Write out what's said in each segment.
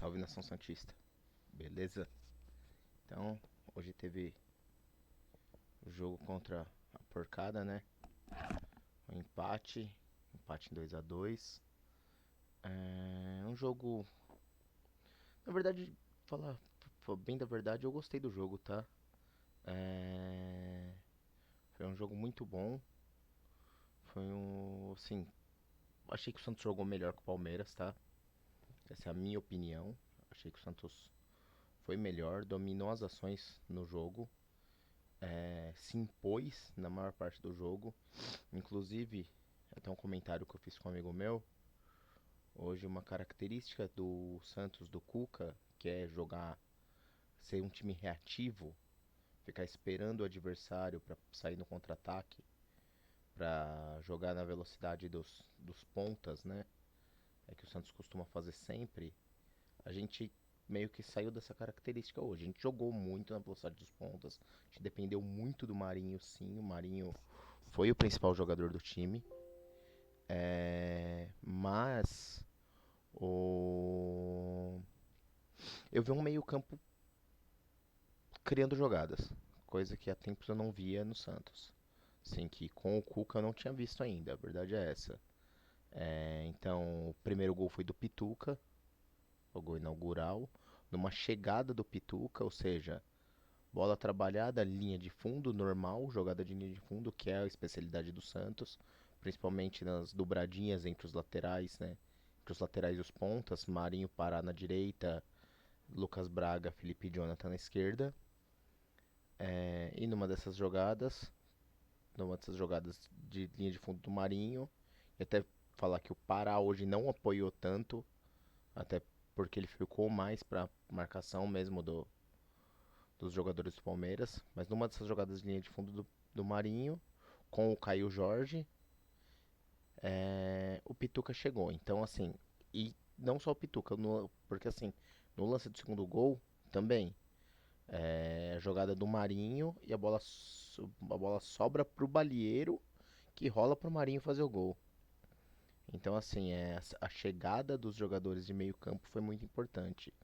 Salve nação Santista, beleza? Então, hoje teve o jogo contra a porcada, né? Um empate em 2-2. Um jogo, na verdade, falar bem da verdade, eu gostei do jogo, tá? É, Foi um jogo muito bom. Foi assim, achei que o Santos jogou melhor que o Palmeiras, tá? Essa é a minha opinião. Achei que o Santos foi melhor, dominou as ações no jogo, se impôs na maior parte do jogo. Inclusive, até um comentário que eu fiz com um amigo meu. Hoje, uma característica do Santos, do Cuca, que é jogar, ser um time reativo, ficar esperando o adversário para sair no contra-ataque, para jogar na velocidade dos pontas, né? É que o Santos costuma fazer sempre. A gente meio que saiu dessa característica hoje. A gente jogou muito na velocidade dos pontas. A gente dependeu muito do Marinho, sim. O Marinho foi o principal jogador do time. Mas o... eu vi um meio-campo criando jogadas, coisa que há tempos eu não via no Santos. Sim, que com o Cuca eu não tinha visto ainda, a verdade é essa. Então, o primeiro gol foi do Pituca, o gol inaugural, numa chegada do Pituca, ou seja, bola trabalhada, linha de fundo, normal, jogada de linha de fundo, que é a especialidade do Santos, principalmente nas dobradinhas entre os laterais, né? Entre os laterais e os pontas, Marinho Pará na direita, Lucas Braga, Felipe e Jonathan na esquerda. E numa dessas jogadas de linha de fundo do Marinho, e até falar que o Pará hoje não apoiou tanto, até porque ele ficou mais para marcação mesmo dos jogadores do Palmeiras. Mas numa dessas jogadas de linha de fundo do Marinho, com o Caio Jorge, o Pituca chegou. Então, assim, e não só o Pituca, porque assim, no lance do segundo gol também. A jogada do Marinho e a bola sobra pro Balieiro, que rola pro Marinho fazer o gol. Então, assim, a chegada dos jogadores de meio campo foi muito importante.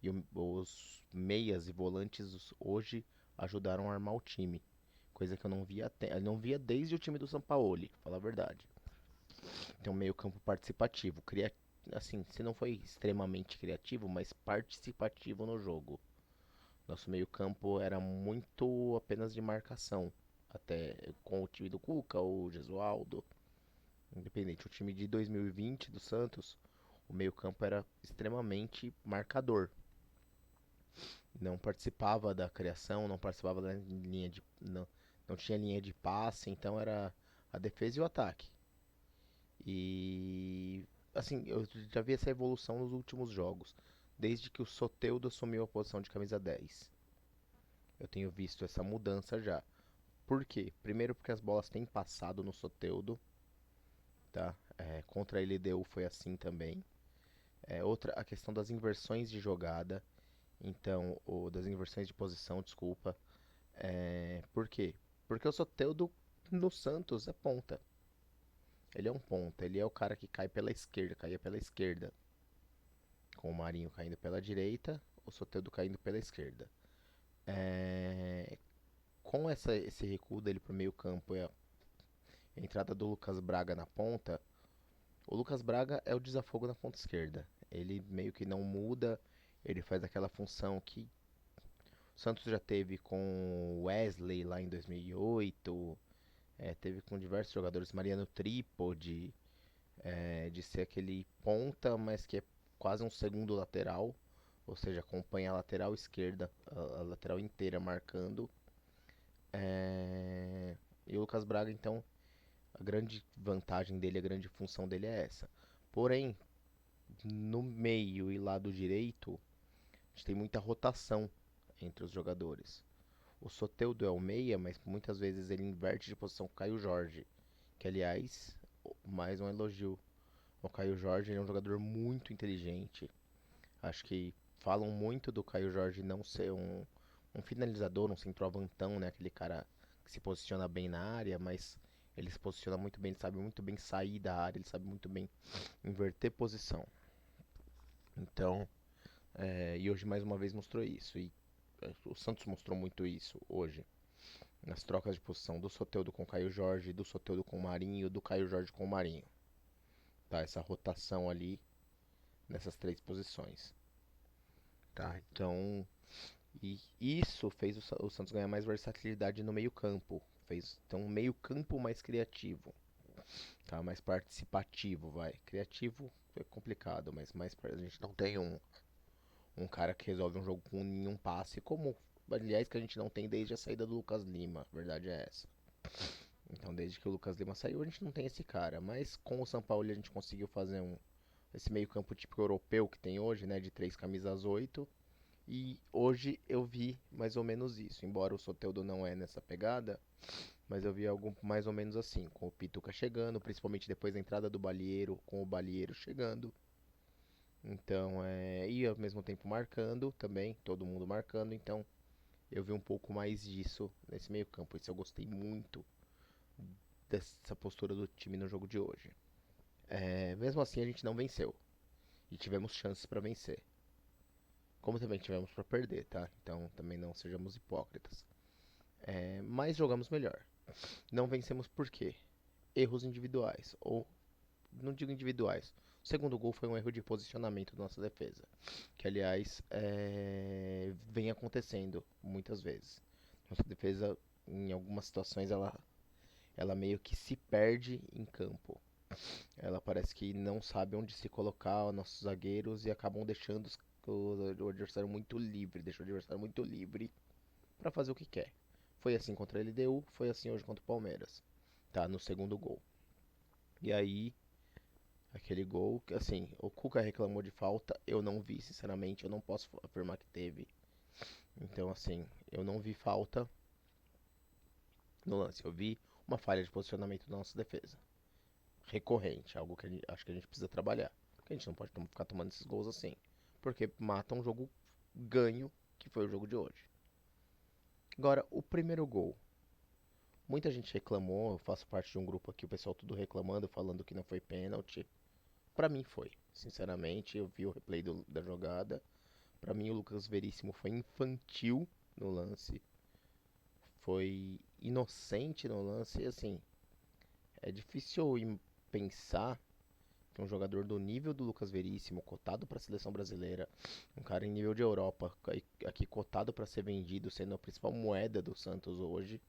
E os meias e volantes hoje ajudaram a armar o time. Coisa que eu não via desde o time do Sampaoli, pra falar a verdade. Então, meio campo participativo. Assim, se não foi extremamente criativo, mas participativo no jogo. Nosso meio-campo era muito apenas de marcação. Até com o time do Cuca, o Gesualdo, independente. O time de 2020 do Santos, o meio-campo era extremamente marcador. Não participava da criação, não participava da linha de. Não tinha linha de passe, então era a defesa e o ataque. E assim, eu já vi essa evolução nos últimos jogos, desde que o Soteldo assumiu a posição de camisa 10. Eu tenho visto essa mudança já. Por quê? Primeiro porque as bolas têm passado no Soteldo, tá? Contra a LDU foi assim também. Outra, a questão das inversões de jogada, então, ou das inversões de posição, desculpa. Por quê? Porque o Soteldo no Santos é ponta. Ele é um ponta, ele é o cara que cai pela esquerda, caía pela esquerda. Com o Marinho caindo pela direita, o Soteldo caindo pela esquerda. É, com esse recuo dele pro meio campo e a entrada do Lucas Braga na ponta, o Lucas Braga é o desafogo na ponta esquerda. Ele meio que não muda, ele faz aquela função que o Santos já teve com o Wesley lá em 2008, teve com diversos jogadores, Mariano Tripodi, de ser aquele ponta, mas que é quase um segundo lateral, ou seja, acompanha a lateral esquerda, a lateral inteira marcando. E o Lucas Braga, então, a grande vantagem dele, a grande função dele é essa. Porém, no meio e lado direito, a gente tem muita rotação entre os jogadores. O Soteldo é o meia, mas muitas vezes ele inverte de posição com o Caio Jorge, que aliás, mais um elogio. O Caio Jorge é um jogador muito inteligente. Acho que falam muito do Caio Jorge não ser um finalizador, um centroavantão, né? Aquele cara que se posiciona bem na área, mas ele se posiciona muito bem, ele sabe muito bem sair da área, ele sabe muito bem inverter posição. Então, E hoje mais uma vez mostrou isso. E o Santos mostrou muito isso hoje. Nas trocas de posição do Soteldo com o Caio Jorge, do Soteldo com o Marinho, do Caio Jorge com o Marinho. Tá? Essa rotação ali nessas três posições. Tá? Então, e isso fez o Santos ganhar mais versatilidade no meio-campo. Fez então um meio-campo mais criativo, tá? Mais participativo, vai. Criativo é complicado, mas mais a gente não tem um cara que resolve um jogo com nenhum passe, como aliás que a gente não tem desde a saída do Lucas Lima. A verdade é essa. Então, desde que o Lucas Lima saiu, a gente não tem esse cara, mas com o São Paulo a gente conseguiu fazer esse meio-campo típico europeu que tem hoje, né, de três camisas 8. E hoje eu vi mais ou menos isso. Embora o Soteldo não é nessa pegada, mas eu vi algo mais ou menos assim, com o Pituca chegando, principalmente depois da entrada do Balieiro, com o Balieiro chegando. Então, e ao mesmo tempo marcando também, todo mundo marcando. Então, eu vi um pouco mais disso nesse meio-campo. Isso eu gostei muito dessa postura do time no jogo de hoje. Mesmo assim, a gente não venceu e tivemos chances para vencer. Como também tivemos para perder, tá? Então também não sejamos hipócritas. Mas jogamos melhor. Não vencemos por quê? Erros individuais. Ou, não digo individuais. O segundo gol foi um erro de posicionamento da nossa defesa. Que, aliás, vem acontecendo muitas vezes. Nossa defesa, em algumas situações, ela meio que se perde em campo. Ela parece que não sabe onde se colocar os nossos zagueiros e acabam deixando o adversário muito livre. Deixa o adversário muito livre para fazer o que quer. Foi assim contra a LDU, foi assim hoje contra o Palmeiras. Tá, no segundo gol. E aí, aquele gol, que assim, o Cuca reclamou de falta, eu não vi, sinceramente, eu não posso afirmar que teve. Então, assim, eu não vi falta no lance, eu vi uma falha de posicionamento da nossa defesa. Recorrente, algo que acho que a gente precisa trabalhar. Porque a gente não pode ficar tomando esses gols assim. Porque mata um jogo ganho, que foi o jogo de hoje. Agora, o primeiro gol. Muita gente reclamou, eu faço parte de um grupo aqui, o pessoal tudo reclamando, falando que não foi pênalti. Pra mim foi, sinceramente, eu vi o replay da jogada. Pra mim o Lucas Veríssimo foi infantil no lance. Foi inocente no lance, e assim, é difícil pensar que um jogador do nível do Lucas Veríssimo, cotado para a seleção brasileira, um cara em nível de Europa, aqui cotado para ser vendido, sendo a principal moeda do Santos hoje,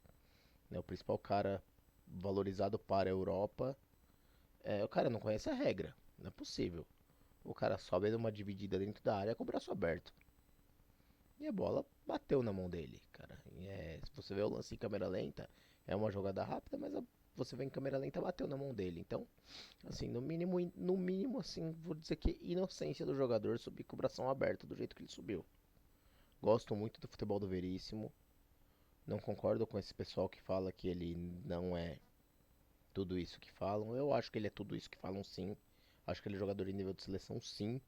né, o principal cara valorizado para a Europa, o cara não conhece a regra, não é possível. O cara sobe numa dividida dentro da área com o braço aberto. E a bola bateu na mão dele, cara. Se você vê o lance em câmera lenta, é uma jogada rápida, mas você vê em câmera lenta, bateu na mão dele. Então, assim, no mínimo, assim, vou dizer que inocência do jogador subir com o bração aberto do jeito que ele subiu. Gosto muito do futebol do Veríssimo. Não concordo com esse pessoal que fala que ele não é tudo isso que falam. Eu acho que ele é tudo isso que falam, sim. Acho que ele é jogador de nível de seleção, sim.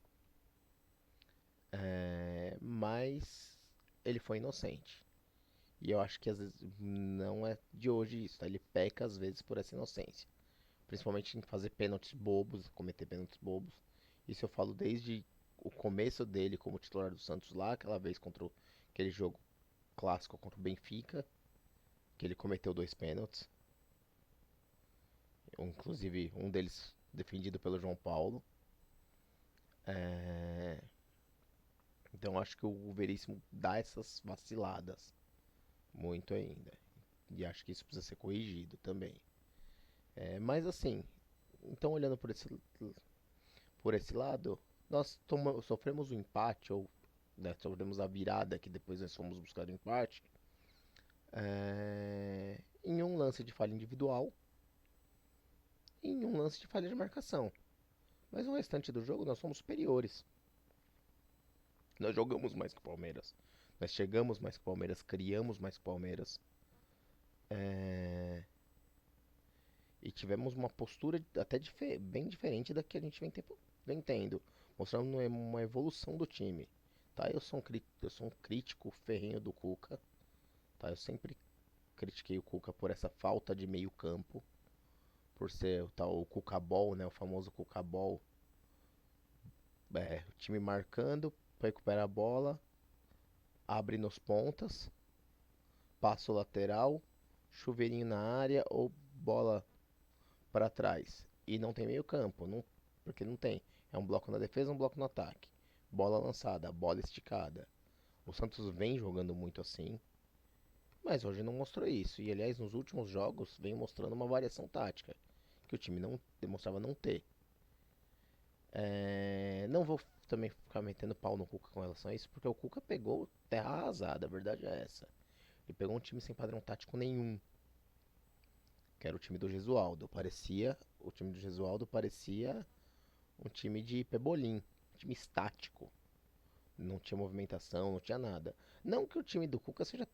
Mas ele foi inocente. E eu acho que às vezes não é de hoje isso, tá? Ele peca às vezes por essa inocência. Principalmente em fazer pênaltis bobos, cometer pênaltis bobos. Isso eu falo desde o começo dele como titular do Santos lá, aquela vez contra aquele jogo clássico contra o Benfica, que ele cometeu dois pênaltis. Inclusive um deles defendido pelo João Paulo. É... Então acho que o Veríssimo dá essas vaciladas muito ainda. E acho que isso precisa ser corrigido também. Mas assim, então olhando por esse lado, nós sofremos um empate, ou né, sofremos a virada que depois nós fomos buscar o empate, em um lance de falha individual e em um lance de falha de marcação. Mas no restante do jogo nós fomos superiores. Nós jogamos mais que o Palmeiras. Nós chegamos mais que o Palmeiras, criamos mais que o Palmeiras. É, E tivemos uma postura até bem diferente da que a gente vem tendo, mostrando uma evolução do time. Tá? Eu sou um crítico ferrenho do Cuca. Tá? Eu sempre critiquei o Cuca por essa falta de meio campo, por ser o Cuca Ball, né? O famoso Cuca Ball. O time marcando recupera a bola, abre nos pontas, passa o lateral, chuveirinho na área ou bola para trás. E não tem meio campo, porque não tem. É um bloco na defesa, um bloco no ataque. Bola lançada, bola esticada. O Santos vem jogando muito assim, mas hoje não mostrou isso. E aliás, nos últimos jogos vem mostrando uma variação tática que o time não demonstrava não ter. Não vou também ficar metendo pau no Cuca com relação a isso, porque o Cuca pegou terra arrasada, a verdade é essa. Ele pegou um time sem padrão tático nenhum, que era o time do Gesualdo. O time do Gesualdo parecia um time de pebolim, um time estático. Não tinha movimentação, não tinha nada. Não que o time do Cuca seja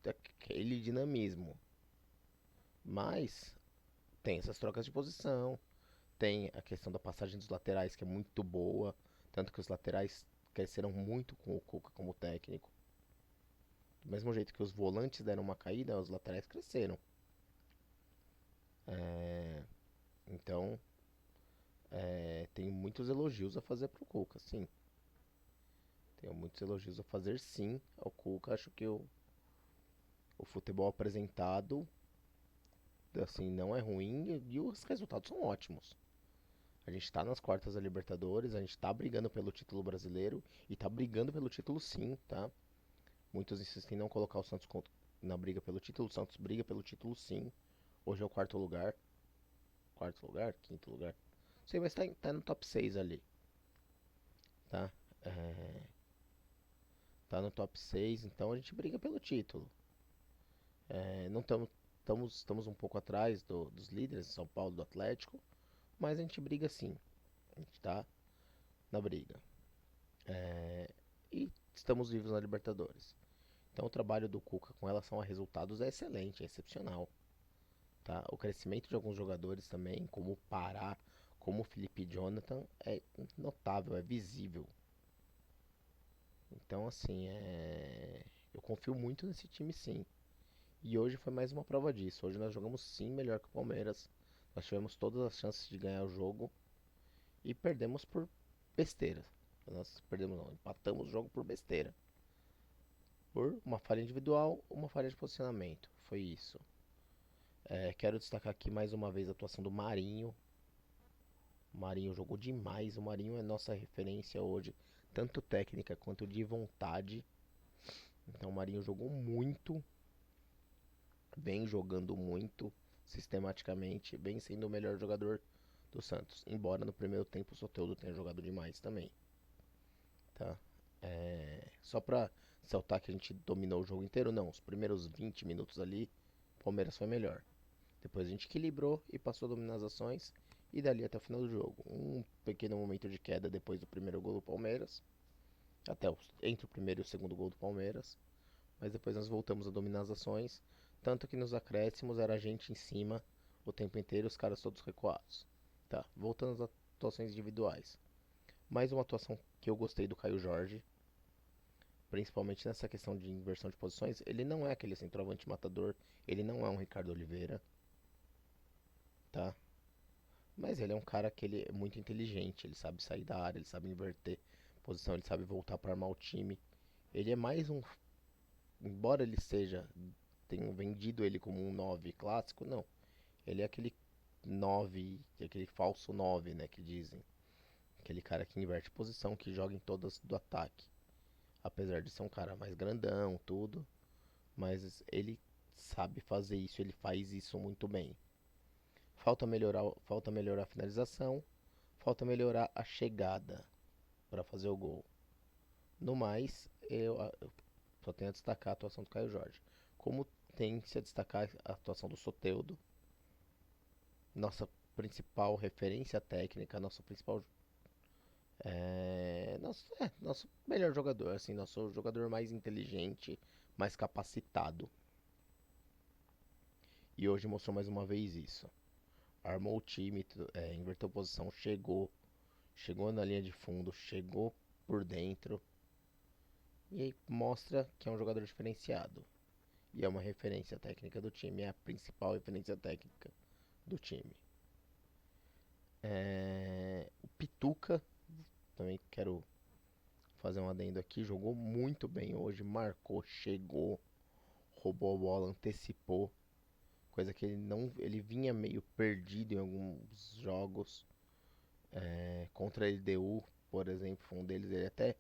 aquele dinamismo, mas tem essas trocas de posição, tem a questão da passagem dos laterais que é muito boa, tanto que os laterais cresceram muito com o Cuca como técnico. Do mesmo jeito que os volantes deram uma caída, os laterais cresceram. É, Então, tenho muitos elogios a fazer pro Cuca, sim. Tenho muitos elogios a fazer, sim, ao Cuca. Acho que o futebol apresentado, assim, não é ruim e os resultados são ótimos. A gente tá nas quartas da Libertadores, a gente tá brigando pelo título brasileiro e tá brigando pelo título, sim, tá? Muitos insistem em não colocar o Santos na briga pelo título. O Santos briga pelo título, sim. Hoje é o quarto lugar. Quarto lugar? Quinto lugar? Não sei, mas tá no top 6 ali, tá? É, Tá no top 6, então a gente briga pelo título. Não estamos um pouco atrás dos líderes, São Paulo, do Atlético, mas a gente briga sim. A gente tá na briga. E estamos vivos na Libertadores. Então o trabalho do Cuca com relação a resultados é excelente, é excepcional. Tá? O crescimento de alguns jogadores também, como o Pará, como o Felipe Jonathan, é notável, é visível. Então, assim, eu confio muito nesse time, sim. E hoje foi mais uma prova disso. Hoje nós jogamos sim melhor que o Palmeiras. Nós tivemos todas as chances de ganhar o jogo e perdemos por besteira. Nós perdemos, não, empatamos o jogo por besteira. Por uma falha individual, uma falha de posicionamento. Foi isso. Quero destacar aqui mais uma vez a atuação do Marinho. O Marinho jogou demais. O Marinho é nossa referência hoje, tanto técnica quanto de vontade. Então o Marinho jogou muito, vem jogando muito sistematicamente, vem sendo o melhor jogador do Santos. Embora no primeiro tempo o Soteldo tenha jogado demais também. Tá? Só pra saltar que a gente dominou o jogo inteiro, não. Os primeiros 20 minutos ali, o Palmeiras foi melhor. Depois a gente equilibrou e passou a dominar as ações. E dali até o final do jogo. Um pequeno momento de queda depois do primeiro gol do Palmeiras. Entre o primeiro e o segundo gol do Palmeiras. Mas depois nós voltamos a dominar as ações. Tanto que nos acréscimos era a gente em cima o tempo inteiro, os caras todos recuados. Tá, voltando às atuações individuais. Mais uma atuação que eu gostei do Caio Jorge, principalmente nessa questão de inversão de posições. Ele não é aquele centroavante matador, ele não é um Ricardo Oliveira, tá? Mas ele é um cara que ele é muito inteligente, ele sabe sair da área, ele sabe inverter posição, ele sabe voltar para armar o time. Ele é mais um, embora ele seja, tenham vendido ele como um 9 clássico, não. Ele é aquele 9, aquele falso 9, né, que dizem. Aquele cara que inverte posição, que joga em todas do ataque. Apesar de ser um cara mais grandão, tudo, mas ele sabe fazer isso, ele faz isso muito bem. Falta melhorar a finalização, falta melhorar a chegada para fazer o gol. No mais, eu só tenho a destacar a atuação do Caio Jorge. Como tem-se a destacar a atuação do Soteldo, nossa principal referência técnica, nosso melhor jogador, assim, nosso jogador mais inteligente, mais capacitado. E hoje mostrou mais uma vez isso. Armou o time, inverteu posição, chegou na linha de fundo, chegou por dentro e aí mostra que é um jogador diferenciado. E é uma referência técnica do time, é a principal referência técnica do time. O Pituca, também quero fazer um adendo aqui, jogou muito bem hoje, marcou, chegou, roubou a bola, antecipou, coisa que ele vinha meio perdido em alguns jogos. Contra a LDU, por exemplo, foi um deles, ele até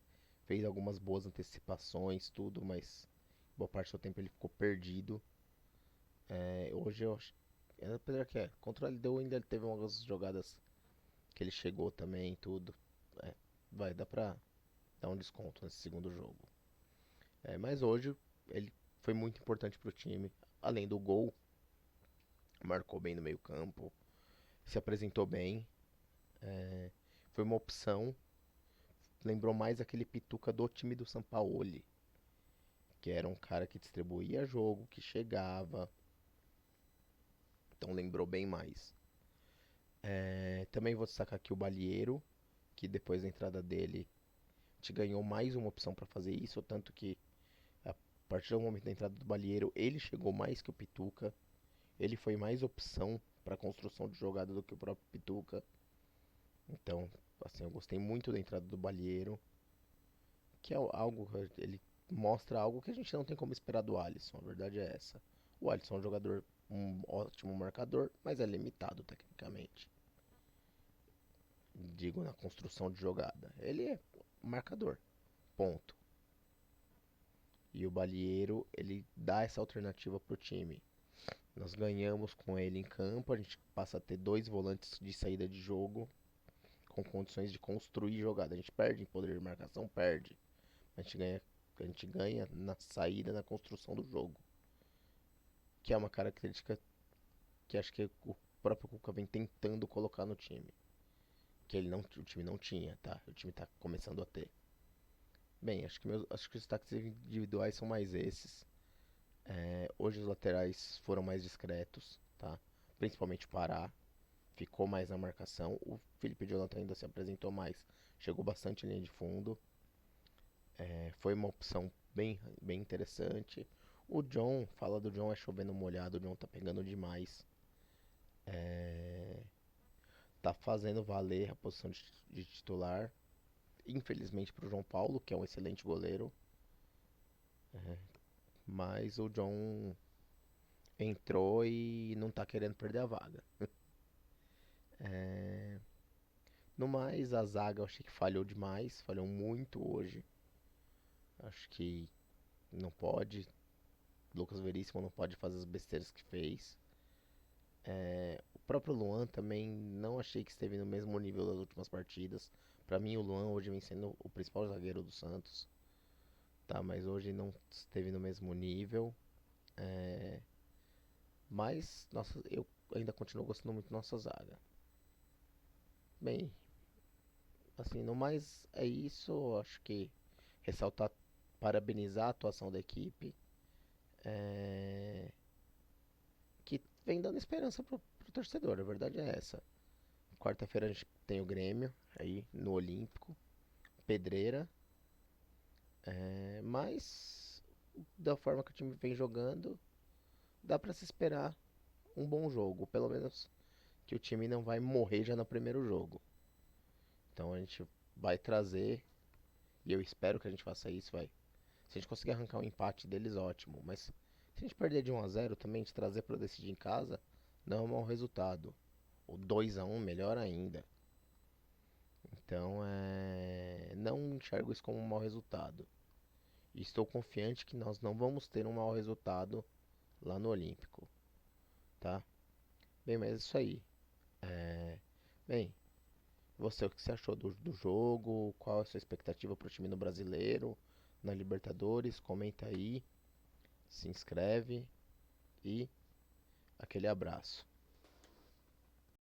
fez algumas boas antecipações, tudo, mas boa parte do tempo ele ficou perdido. Hoje eu acho, apesar que contra a LDU ainda ele teve algumas jogadas que ele chegou também, tudo. É, vai dar pra dar um desconto nesse segundo jogo. Mas hoje ele foi muito importante pro time. Além do gol, marcou bem no meio campo, se apresentou bem. Foi uma opção. Lembrou mais aquele Pituca do time do Sampaoli, que era um cara que distribuía jogo, que chegava. Então lembrou bem mais. Também vou destacar aqui o Balieiro, que depois da entrada dele te ganhou mais uma opção para fazer isso, tanto que a partir do momento da entrada do Balieiro, ele chegou mais que o Pituca. Ele foi mais opção para construção de jogada do que o próprio Pituca. Então, assim, eu gostei muito da entrada do Balieiro, que é algo, ele mostra algo que a gente não tem como esperar do Alisson, a verdade é essa. O Alisson é um jogador, um ótimo marcador, mas é limitado tecnicamente. Digo, na construção de jogada. Ele é marcador, ponto. E o Balieiro, ele dá essa alternativa pro time. Nós ganhamos com ele em campo, a gente passa a ter dois volantes de saída de jogo com condições de construir jogada. A gente perde em poder de marcação, perde. A gente ganha na saída, na construção do jogo. Que é uma característica que acho que o próprio Cuca vem tentando colocar no time. Que o time não tinha, tá? O time tá começando a ter. Bem, acho que os destaques individuais são mais esses. Hoje os laterais foram mais discretos, tá? Principalmente o Pará. Ficou mais na marcação. O Felipe Jonathan ainda se apresentou mais. Chegou bastante em linha de fundo. Foi uma opção bem interessante. O John, fala do John é chovendo molhado. O John tá pegando demais. Tá fazendo valer a posição de titular. Infelizmente pro João Paulo, que é um excelente goleiro. Mas o John entrou e não tá querendo perder a vaga. No mais, a zaga eu achei que falhou demais. Falhou muito hoje. Acho que não pode. Lucas Veríssimo não pode fazer as besteiras que fez. O próprio Luan também não achei que esteve no mesmo nível das últimas partidas. Pra mim, o Luan hoje vem sendo o principal zagueiro do Santos. Tá, mas hoje não esteve no mesmo nível. Mas eu ainda continuo gostando muito da nossa zaga. Bem, assim, no mais é isso. Acho que ressaltar, parabenizar a atuação da equipe. Que vem dando esperança pro torcedor, a verdade é essa. Quarta-feira a gente tem o Grêmio aí no Olímpico, Pedreira, mas da forma que o time vem jogando, dá pra se esperar um bom jogo, pelo menos que o time não vai morrer já no primeiro jogo. Então a gente vai trazer, e eu espero que a gente faça isso, vai. Se a gente conseguir arrancar um empate deles, ótimo, mas se a gente perder de 1-0 também, de trazer pra decidir em casa, não é um mau resultado. O 2-1 melhor ainda. Então, não enxergo isso como um mau resultado. E estou confiante que nós não vamos ter um mau resultado lá no Olímpico, tá? Bem, mas é isso aí. Bem, você, o que você achou do jogo? Qual é a sua expectativa para o time no Brasileiro, na Libertadores? Comenta aí, se inscreve e aquele abraço.